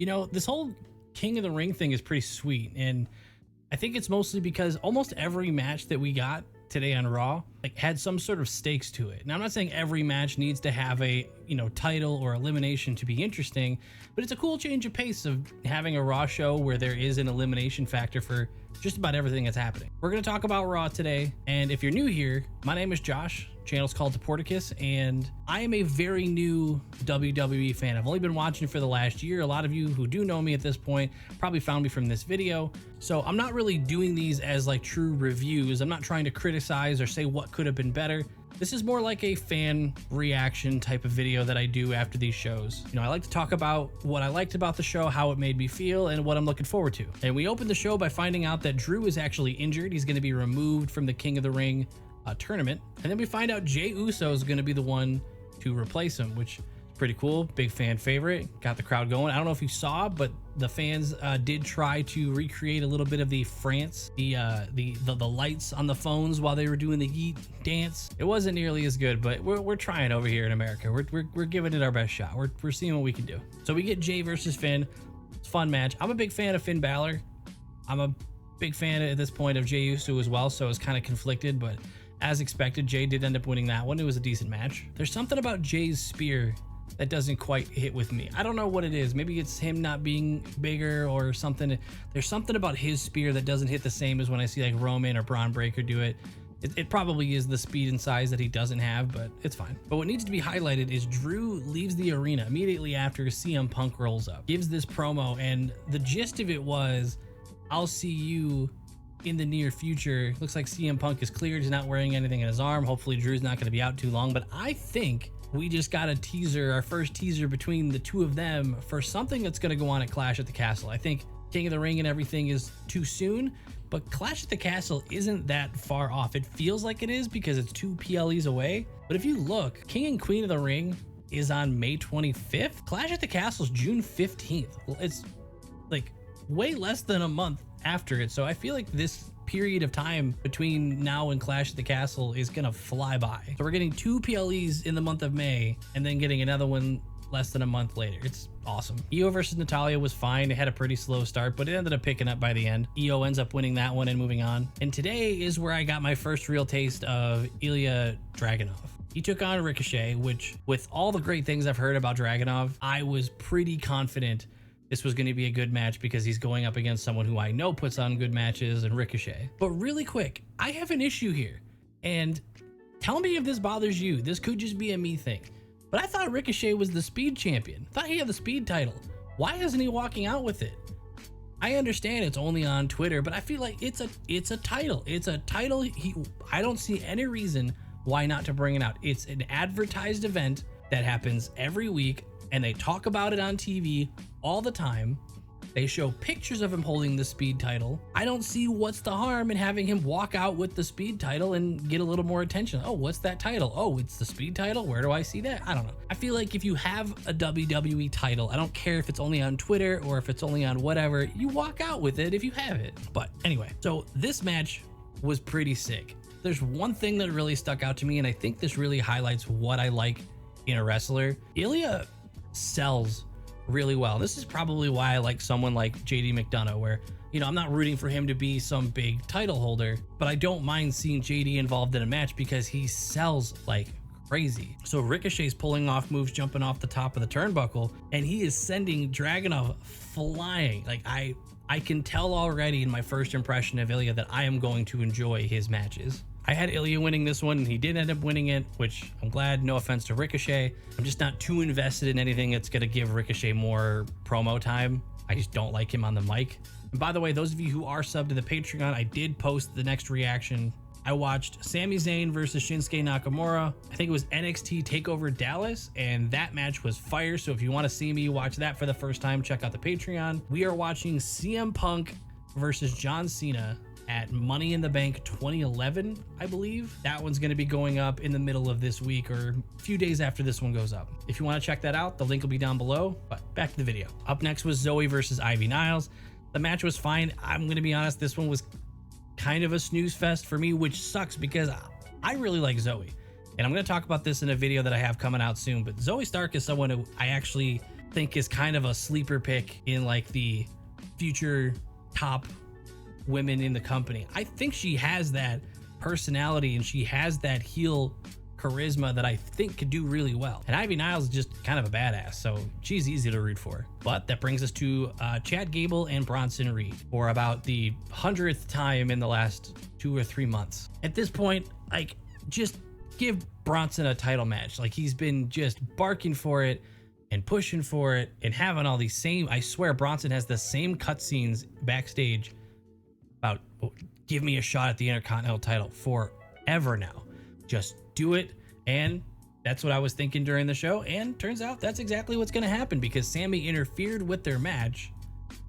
You know, this whole King of the Ring thing is pretty sweet, and I think it's mostly because almost every match that we got today on Raw had some sort of stakes to it. Now, I'm not saying every match needs to have a, title or elimination to be interesting, but it's a cool change of pace of having a Raw show where there is an elimination factor for just about everything that's happening. We're going to talk about Raw today, and if you're new here, my name is Josh. Channel's called Deporticus, and I am a very new WWE fan. I've only been watching for the last year. A lot of you who do know me at this point probably found me from this video. So I'm not really doing these as like true reviews. I'm not trying to criticize or say what could have been better. This is more like a fan reaction type of video that I do after these shows. I like to talk about what I liked about the show, how it made me feel, and what I'm looking forward to. And we opened the show by finding out that Drew is actually injured. He's going to be removed from the King of the Ring tournament. And then we find out Jey Uso is going to be the one to replace him, which is pretty cool. Big fan favorite. Got the crowd going. I don't know if you saw, but the fans did try to recreate a little bit of the France, the lights on the phones while they were doing the yeet dance. It wasn't nearly as good, but we're trying over here in America. We're giving it our best shot. We're seeing what we can do. So we get Jey versus Finn. It's a fun match. I'm a big fan of Finn Balor. I'm a big fan at this point of Jey Uso as well, so it's kind of conflicted, but as expected, Jey did end up winning that one. It was a decent match. There's something about Jey's spear that doesn't quite hit with me. I don't know what it is. Maybe it's him not being bigger or something. There's something about his spear that doesn't hit the same as when I see like Roman or Braun Breaker do it. It probably is the speed and size that he doesn't have, but it's fine. But what needs to be highlighted is Drew leaves the arena immediately after CM Punk rolls up, gives this promo, and the gist of it was, I'll see you in the near future. Looks like CM Punk is cleared. He's not wearing anything in his arm. Hopefully Drew's not going to be out too long, but I think we just got a teaser, our first teaser between the two of them for something that's going to go on at Clash at the Castle. I think King of the Ring and everything is too soon, but Clash at the Castle isn't that far off. It feels like it is because it's 2 PLEs away, but if you look, King and Queen of the Ring is on May 25th. Clash at the Castle is June 15th. It's like way less than a month after it, so I feel like this period of time between now and Clash at the Castle is gonna fly by. So we're getting 2 PLEs in the month of May and then getting another one less than a month later. It's awesome. Io versus Natalya was fine. It had a pretty slow start, but it ended up picking up by the end. Io ends up winning that one and moving on. And today is where I got my first real taste of Ilya Dragunov. He took on Ricochet, which, with all the great things I've heard about Dragunov, I was pretty confident this was going to be a good match because he's going up against someone who I know puts on good matches, and Ricochet. But really quick, I have an issue here, and tell me if this bothers you. This could just be a me thing, but I thought Ricochet was the speed champion. I thought he had the speed title. Why isn't he walking out with it? I understand it's only on Twitter, but I feel like it's a title. It's a title. I don't see any reason why not to bring it out. It's an advertised event that happens every week, and they talk about it on TV all the time. They show pictures of him holding the speed title. I don't see what's the harm in having him walk out with the speed title and get a little more attention. Oh, what's that title? Oh, it's the speed title? Where do I see that? I don't know. I feel like if you have a WWE title, I don't care if it's only on Twitter or if it's only on whatever, you walk out with it if you have it. But anyway, so this match was pretty sick. There's one thing that really stuck out to me, and I think this really highlights what I like in a wrestler. Ilya sells really well. This is probably why I like someone like JD McDonough, where, I'm not rooting for him to be some big title holder, but I don't mind seeing JD involved in a match because he sells like crazy. So Ricochet's pulling off moves, jumping off the top of the turnbuckle, and he is sending Dragunov flying. Like I can tell already in my first impression of Ilya that I am going to enjoy his matches. I had Ilya winning this one, and he did end up winning it, which I'm glad. No offense to Ricochet. I'm just not too invested in anything that's going to give Ricochet more promo time. I just don't like him on the mic. And by the way, those of you who are subbed to the Patreon, I did post the next reaction. I watched Sami Zayn versus Shinsuke Nakamura. I think it was NXT TakeOver Dallas, and that match was fire. So if you want to see me watch that for the first time, check out the Patreon. We are watching CM Punk versus John Cena at Money in the Bank 2011, I believe. That one's going to be going up in the middle of this week or a few days after this one goes up. If you want to check that out, the link will be down below. But back to the video. Up next was Zoe versus Ivy Niles. The match was fine. I'm going to be honest, this one was kind of a snooze fest for me, which sucks because I really like Zoe. And I'm going to talk about this in a video that I have coming out soon. But Zoe Stark is someone who I actually think is kind of a sleeper pick in like the future top women in the company. I think she has that personality and she has that heel charisma that I think could do really well. And Ivy Niles is just kind of a badass, so she's easy to root for. But that brings us to Chad Gable and Bronson Reed for about the 100th time in the last 2 or 3 months. At this point, like, just give Bronson a title match. Like, he's been just barking for it and pushing for it and having all these same, I swear Bronson has the same cutscenes backstage about, oh, give me a shot at the Intercontinental title forever now. Just do it. And that's what I was thinking during the show. And turns out that's exactly what's going to happen, because Sammy interfered with their match,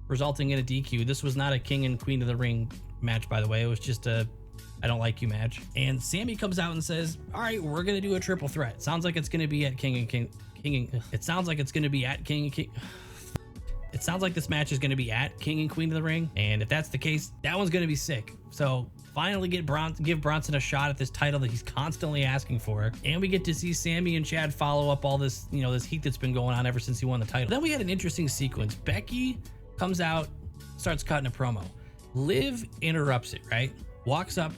resulting in a DQ. This was not a King and Queen of the Ring match, by the way. It was just a I don't like you match. And Sammy comes out and says, all right, we're going to do a triple threat. Sounds like it's going to be at it sounds like it's going to be at King and King. It sounds like this match is going to be at King and Queen of the Ring. And if that's the case, that one's going to be sick. So finally give Bronson a shot at this title that he's constantly asking for. And we get to see Sammy and Chad follow up all this, this heat that's been going on ever since he won the title. Then we had an interesting sequence. Becky comes out, starts cutting a promo. Liv interrupts it, right? Walks up,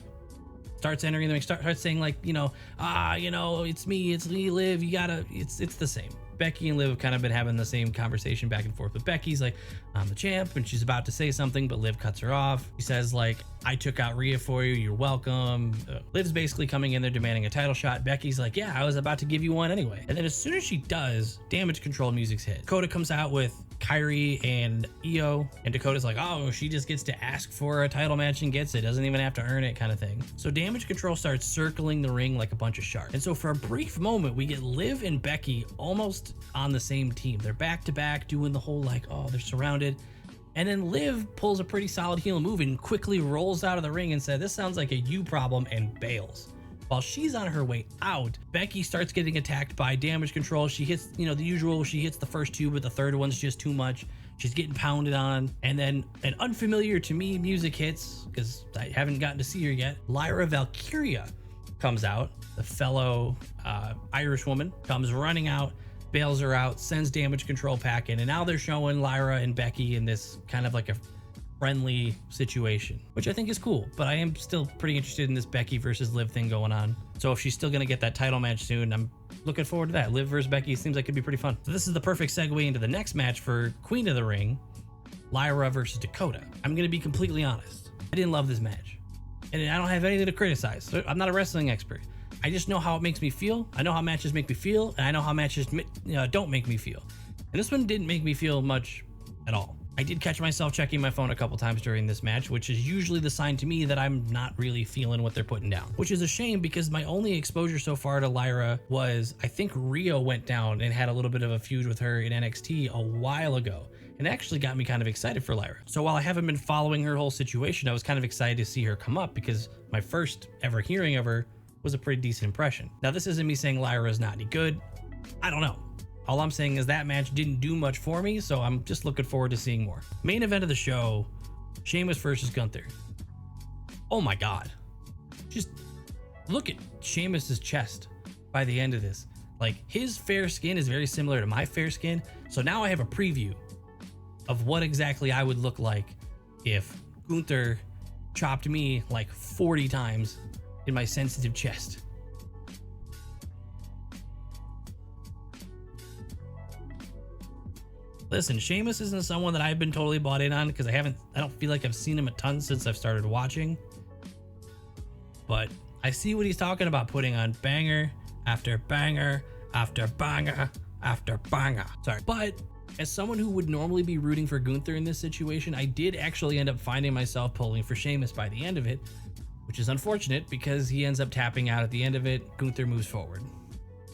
starts entering the ring, starts saying like, it's me, Liv, you gotta, it's the same. Becky and Liv have kind of been having the same conversation back and forth, but Becky's like, I'm the champ, and she's about to say something, but Liv cuts her off. She says like, I took out Rhea for you, you're welcome. Liv's basically coming in there demanding a title shot. Becky's like, yeah, I was about to give you one anyway. And then as soon as she does, Damage Control music's hit. Dakota comes out with Kyrie and Io, and Dakota's like, oh, she just gets to ask for a title match and gets it, doesn't even have to earn it, kind of thing. So Damage Control starts circling the ring like a bunch of sharks. And so for a brief moment, we get Liv and Becky almost on the same team. They're back to back doing the whole like, oh, they're surrounded. And then Liv pulls a pretty solid heel move and quickly rolls out of the ring and said, this sounds like a you problem, and bails. While she's on her way out, Becky starts getting attacked by Damage Control. She hits, the usual, she hits the first two, but the third one's just too much. She's getting pounded on. And then an unfamiliar to me music hits, because I haven't gotten to see her yet. Lyra Valkyria comes out. The fellow Irish woman comes running out, bails her out, sends Damage Control packing. And now they're showing Lyra and Becky in this kind of like a friendly situation, which I think is cool, but I am still pretty interested in this Becky versus Liv thing going on. So if she's still going to get that title match soon, I'm looking forward to that. Liv versus Becky seems like it'd be pretty fun. So this is the perfect segue into the next match for Queen of the Ring, Lyra versus Dakota. I'm going to be completely honest. I didn't love this match, and I don't have anything to criticize. I'm not a wrestling expert. I just know how it makes me feel. I know how matches make me feel, and I know how matches don't make me feel. And this one didn't make me feel much at all. I did catch myself checking my phone a couple times during this match, which is usually the sign to me that I'm not really feeling what they're putting down, which is a shame because my only exposure so far to Lyra was, I think Rio went down and had a little bit of a feud with her in NXT a while ago, and it actually got me kind of excited for Lyra. So while I haven't been following her whole situation, I was kind of excited to see her come up because my first ever hearing of her was a pretty decent impression. Now, this isn't me saying Lyra is not any good. I don't know. All I'm saying is that match didn't do much for me, so I'm just looking forward to seeing more. Main event of the show, Sheamus versus Gunther. Oh my God. Just look at Sheamus's chest by the end of this. Like, his fair skin is very similar to my fair skin, so now I have a preview of what exactly I would look like if Gunther chopped me like 40 times in my sensitive chest. Listen, Sheamus isn't someone that I've been totally bought in on because I don't feel like I've seen him a ton since I've started watching. But I see what he's talking about, putting on banger after banger after banger after banger. Sorry. But as someone who would normally be rooting for Gunther in this situation, I did actually end up finding myself pulling for Sheamus by the end of it, which is unfortunate because he ends up tapping out at the end of it. Gunther moves forward,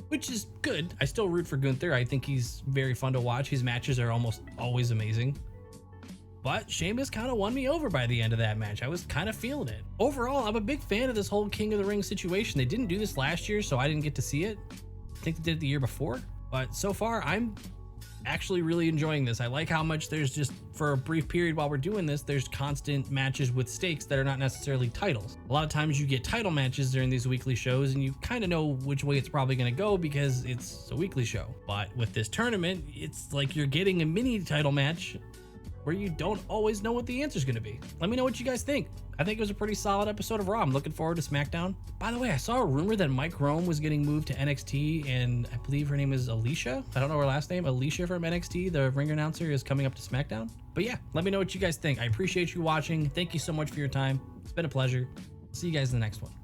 which is good. I still root for Gunther. I think he's very fun to watch. His matches are almost always amazing. But Sheamus kind of won me over by the end of that match. I was kind of feeling it. Overall, I'm a big fan of this whole King of the Ring situation. They didn't do this last year, so I didn't get to see it. I think they did it the year before. But so far, I'm actually really enjoying this. I like how much there's just, for a brief period while we're doing this, there's constant matches with stakes that are not necessarily titles. A lot of times you get title matches during these weekly shows and you kind of know which way it's probably going to go because it's a weekly show. But with this tournament, it's like you're getting a mini title match where you don't always know what the answer is going to be. Let me know what you guys think. I think it was a pretty solid episode of Raw. I'm looking forward to SmackDown. By the way, I saw a rumor that Mike Rome was getting moved to NXT, and I believe her name is Alicia. I don't know her last name. Alicia from NXT, the ring announcer, is coming up to SmackDown. But yeah, let me know what you guys think. I appreciate you watching. Thank you so much for your time. It's been a pleasure. See you guys in the next one.